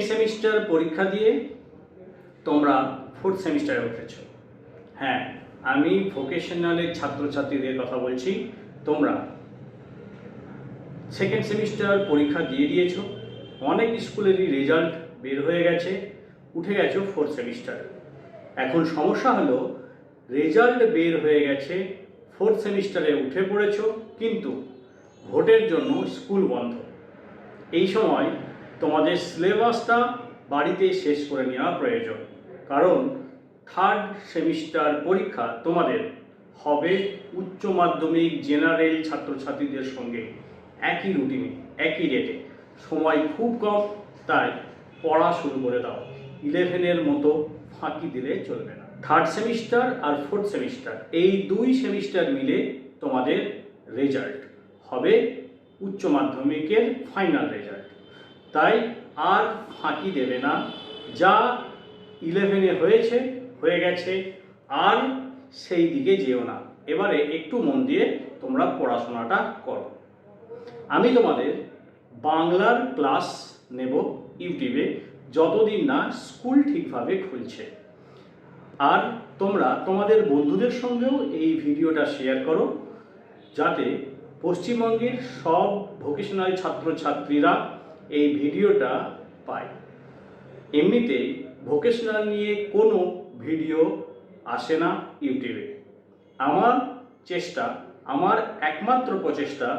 Semester পরীক্ষা দিয়ে তোমরা ফোর্থ সেমিস্টারে উঠেছ। হ্যাঁ, আমি ভোকেশনালের ছাত্রছাত্রীদের কথা বলছি। তোমরা সেকেন্ড সেমিস্টার পরীক্ষা দিয়ে দিয়েছ, অনেক স্কুলেরই রেজাল্ট বের হয়ে গেছে, উঠে গেছো ফোর্থ সেমিস্টারে। এখন সমস্যা হলো, রেজাল্ট বের হয়ে গেছে, ফোর্থ সেমিস্টারে উঠে পড়েছ, কিন্তু ভোটের জন্য স্কুল বন্ধ। এই সময় তোমাদের সিলেবাসটা বাড়িতে শেষ করে নেওয়া প্রয়োজন, কারণ থার্ড সেমিস্টার পরীক্ষা তোমাদের হবে উচ্চ মাধ্যমিক জেনারেল ছাত্রছাত্রীদের সঙ্গে একই রুটিনে, একই রেটে। সময় খুব কম, তাই পড়া শুরু করে দাও। 11-এর মতো ফাঁকি দিলে চলবে না। থার্ড সেমিস্টার আর ফোর্থ সেমিস্টার, এই দুই সেমিস্টার মিলে তোমাদের রেজাল্ট হবে উচ্চ মাধ্যমিকের ফাইনাল রেজাল্ট। তাই আর ফাঁকি দেবে না। যা 11-এ হয়ে গেছে, আর সেই দিকে যেও না। এবারে একটু মন দিয়ে তোমরা পড়াশোনাটা করো। আমি তোমাদের বাংলার ক্লাস নেব ইউটিউবে, যতদিন না স্কুল ঠিকভাবে খুলছে। আর তোমরা তোমাদের বন্ধুদের সঙ্গেও এই ভিডিওটা শেয়ার করো, যাতে পশ্চিমবঙ্গের সব ভোকেশনাল ছাত্রছাত্রীরা এই ভিডিওটা পায়। এমনিতেই ভোকেশনাল নিয়ে কোনো ভিডিও আসে না ইউটিউবে। আমার একমাত্র প্রচেষ্টা,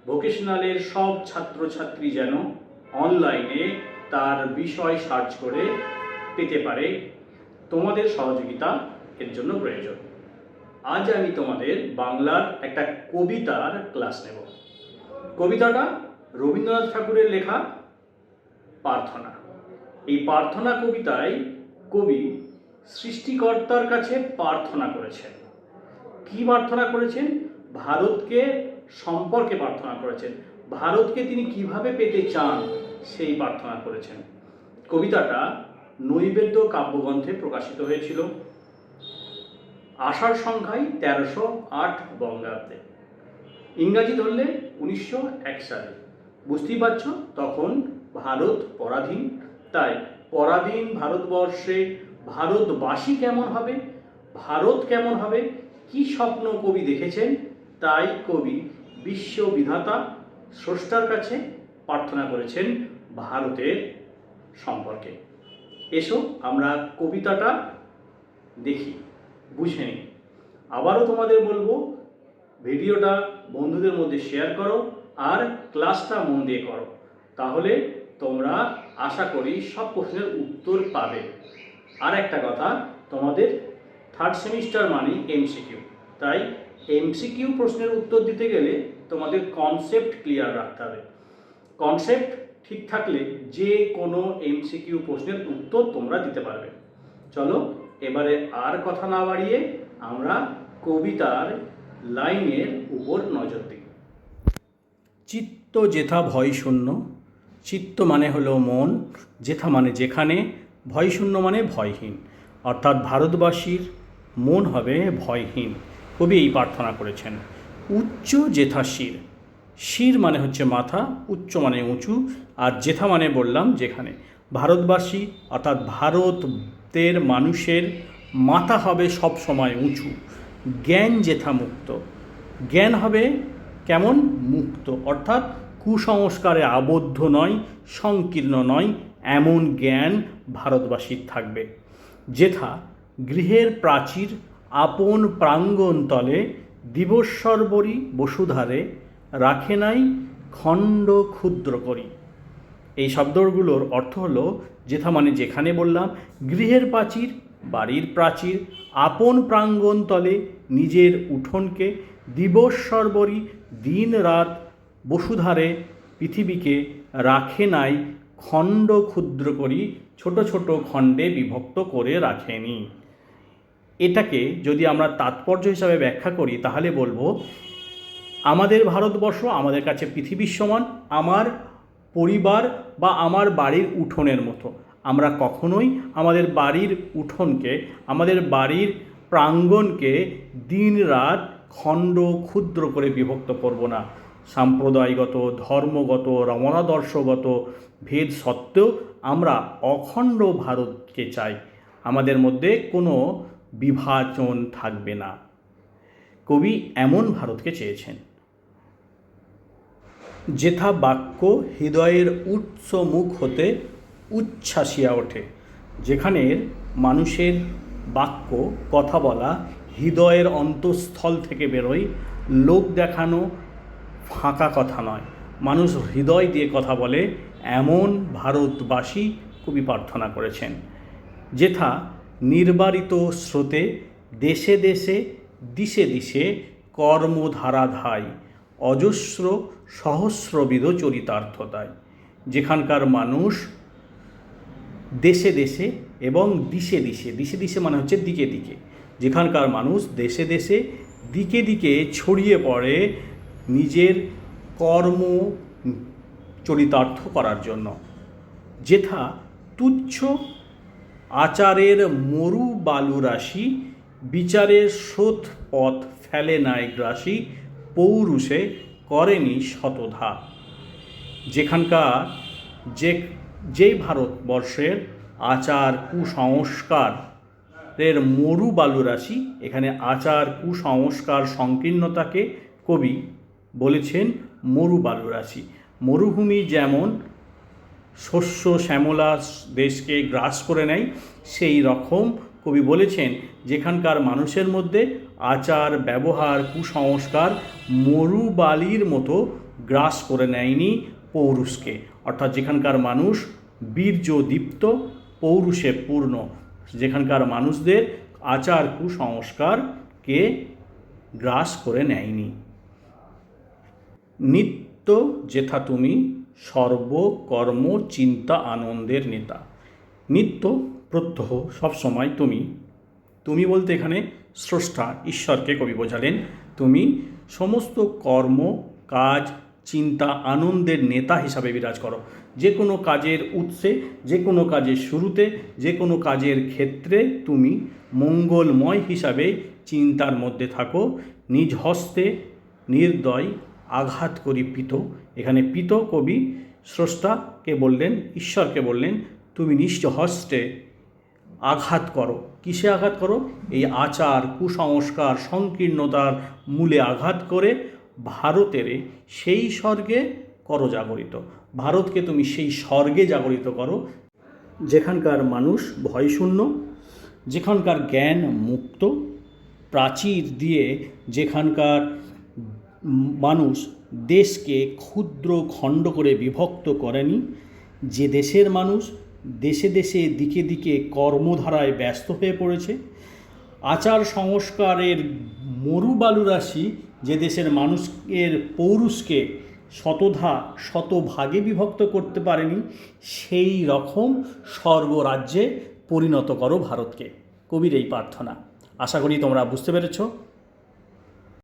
ভোকেশনালের সব ছাত্রছাত্রী যেন অনলাইনে তার বিষয় সার্চ করে পেতে পারে। তোমাদের সহযোগিতা এর জন্য প্রয়োজন। আজ আমি তোমাদের বাংলার একটা কবিতার ক্লাস নেব। কবিতাটা রবীন্দ্রনাথ ঠাকুরের লেখা প্রার্থনা। এই প্রার্থনা কবিতায় কবি সৃষ্টিকর্তার কাছে প্রার্থনা করেছেন। কি প্রার্থনা করেছেন? ভারতকে সম্পর্কে প্রার্থনা করেছেন। ভারতকে তিনি কিভাবে পেতে চান সেই প্রার্থনা করেছেন। কবিতাটা নৈবেদ্য কাব্যগ্রন্থে প্রকাশিত হয়েছিল আষাঢ় সংখ্যায় 1308 বঙ্গাব্দে। ইংরাজি ধরলে 1901 সালে। বুঝতেই পারছ, তখন ভারত পরাধীন। তাই পরাধীন ভারতবর্ষে ভারতবাসী কেমন হবে, ভারত কেমন হবে, কি স্বপ্ন কবি দেখেছেন, তাই কবি বিশ্ববিধাতা স্রষ্টার কাছে প্রার্থনা করেছেন ভারতের সম্পর্কে। এসো আমরা কবিতাটা দেখি, বুঝে নিই। আবারও তোমাদের বলবো, ভিডিওটা বন্ধুদের মধ্যে শেয়ার করো আর ক্লাসটা মন দিয়ে করো। তাহলে তোমরা আশা করি সব প্রশ্নের উত্তর পাবে। আর একটা কথা, তোমাদের থার্ড সেমিস্টার মানে এমসিকিউ। তাই এমসিকিউ প্রশ্নের উত্তর দিতে গেলে তোমাদের কনসেপ্ট ক্লিয়ার রাখতে হবে। কনসেপ্ট ঠিক থাকলে যে কোনো এমসিকিউ প্রশ্নের উত্তর তোমরা দিতে পারবে। চলো এবারে আর কথা না বাড়িয়ে আমরা কবিতার লাইনের উপর নজর দিই। চিত্ত যেথা ভয় শূন্য। চিত্ত মানে হলো মন, যেথা মানে যেখানে, ভয় শূন্য মানে ভয়হীন। অর্থাৎ ভারতবাসীর মন হবে ভয়হীন। কবি এই প্রার্থনা করেছেন। উচ্চ যেথা শির। শির মানে হচ্ছে মাথা, উচ্চ মানে উঁচু, আর যেথা মানে বললাম যেখানে। ভারতবাসী অর্থাৎ ভারতের মানুষের মাথা হবে সব সময় উঁচু। জ্ঞান যেথা মুক্ত। জ্ঞান হবে কেমন? মুক্ত, অর্থাৎ কুসংস্কারে আবদ্ধ নয়, সংকীর্ণ নয়, এমন জ্ঞান ভারতবাসীর থাকবে। যেথা গৃহের প্রাচীর আপন প্রাঙ্গণ তলে, দিবস্বরবরী বসুধারে রাখে নাই খণ্ড ক্ষুদ্র করি। এই শব্দগুলোর অর্থ হলো, যেথা মানে যেখানে বললাম, গৃহের প্রাচীর বাড়ির প্রাচীর, আপন প্রাঙ্গণ তলে নিজের উঠোনকে, দিবস্বরবরী দিন রাত বসুধারে পৃথিবীকে রাখে নাই খণ্ড ক্ষুদ্র করি, ছোট ছোট খণ্ডে বিভক্ত করে রাখেনি। এটাকে যদি আমরা তাৎপর্য হিসাবে ব্যাখ্যা করি তাহলে বলবো, আমাদের ভারতবর্ষ আমাদের কাছে পৃথিবীর সমান, আমার পরিবার বা আমার বাড়ির উঠোনের মতো। আমরা কখনোই আমাদের বাড়ির উঠোনকে, আমাদের বাড়ির প্রাঙ্গণকে দিন রাত খণ্ড ক্ষুদ্র করে বিভক্ত করব না। সাম্প্রদায়িকত, ধর্মগত, মতাদর্শগত ভেদ সত্ত্বেও আমরা অখণ্ড ভারতকে চাই, আমাদের মধ্যে কোনো বিভাজন থাকবে না। কবি এমন ভারতকে চেয়েছেন। যেথা বাক্য হৃদয়ের উৎস মুখ হতে উচ্ছ্বাসিয়া ওঠে, যেখানের মানুষের বাক্য কথা বলা হৃদয়ের অন্তঃস্থল থেকে বেরোয়, লোক দেখানো ফাঁকা কথা নয়, মানুষ হৃদয় দিয়ে কথা বলে, এমন ভারতবাসী কবি প্রার্থনা করেছেন। যেথা নির্বারিত স্রোতে দেশে দেশে দিশে দিশে কর্মধারা ধায়, অজস্র সহস্রবিধ চরিতার্থতায়। যেখানকার মানুষ দেশে দেশে এবং দিশে দিশে, দিশে দিশে মানে হচ্ছে দিকে দিকে, যেখানকার মানুষ দেশে দেশে দিকে দিকে ছড়িয়ে পড়ে নিজের কর্ম চরিতার্থ করার জন্য। যেথা তুচ্ছ আচারের মরু বালুরাশি, বিচারের স্রোত পথ ফেলে নাই গ্রাসী, পৌরুষে করেনি শতধা। যেখানকার যেই ভারতবর্ষের আচার কুসংস্কারের মরু বালুরাশি, এখানে আচার কুসংস্কার সংকীর্ণতাকে কবি বলেছেন মরু বালুরাশি। মরুভূমি যেমন শস্য শ্যামলা দেশকে গ্রাস করে নেয়, সেই রকম কবি বলেছেন যেখানকার মানুষের মধ্যে আচার ব্যবহার কুসংস্কার মরুবালির মতো গ্রাস করে নেয়নি পৌরুষকে, অর্থাৎ যেখানকার মানুষ বীর্যদীপ্ত পৌরুষে পূর্ণ, যেখানকার মানুষদের আচার কুসংস্কারকে গ্রাস করে নেয়নি। নিত্য যেথা তুমি সর্বকর্ম চিন্তা আনন্দের নেতা। নিত্য প্রত্যহ সবসময় তুমি, তুমি বলতে এখানে স্রষ্টা ঈশ্বরকে কবি বোঝালেন, তুমি সমস্ত কর্ম কাজ চিন্তা আনন্দের নেতা হিসাবে বিরাজ করো। যে কোনো কাজের উৎসে, যে কোনো কাজের শুরুতে, যে কোনো কাজের ক্ষেত্রে তুমি মঙ্গলময় হিসাবে চিন্তার মধ্যে থাকো। নিজ হস্তে নির্দয় আঘাত করি পিত, এখানে পিত কবি স্রষ্টাকে বললেন, ঈশ্বরকে বললেন তুমি নিজ হস্তে আঘাত করো। কিসে আঘাত করো? এই আচার কুসংস্কার সংকীর্ণতার মূলে আঘাত করে ভারতের সেই স্বর্গে করো জাগরিত। ভারতকে তুমি সেই স্বর্গে জাগরিত করো যেখানকার মানুষ ভয়শূন্য, যেখানকার জ্ঞান মুক্ত, প্রাচীর দিয়ে যেখানকার মানুষ দেশকে ক্ষুদ্র খণ্ড করে বিভক্ত করেনি, যে দেশের মানুষ দেশে দেশে দিকে দিকে কর্মধারায় ব্যস্ত হয়ে পড়েছে, আচার সংস্কারের মরুবালুরাশি যে দেশের মানুষের পৌরুষকে শতভাগে বিভক্ত করতে পারেনি, সেই রকম স্বর্গরাজ্যে পরিণত করো ভারতকে। কবির এই প্রার্থনা। আশা করি তোমরা বুঝতে পেরেছ।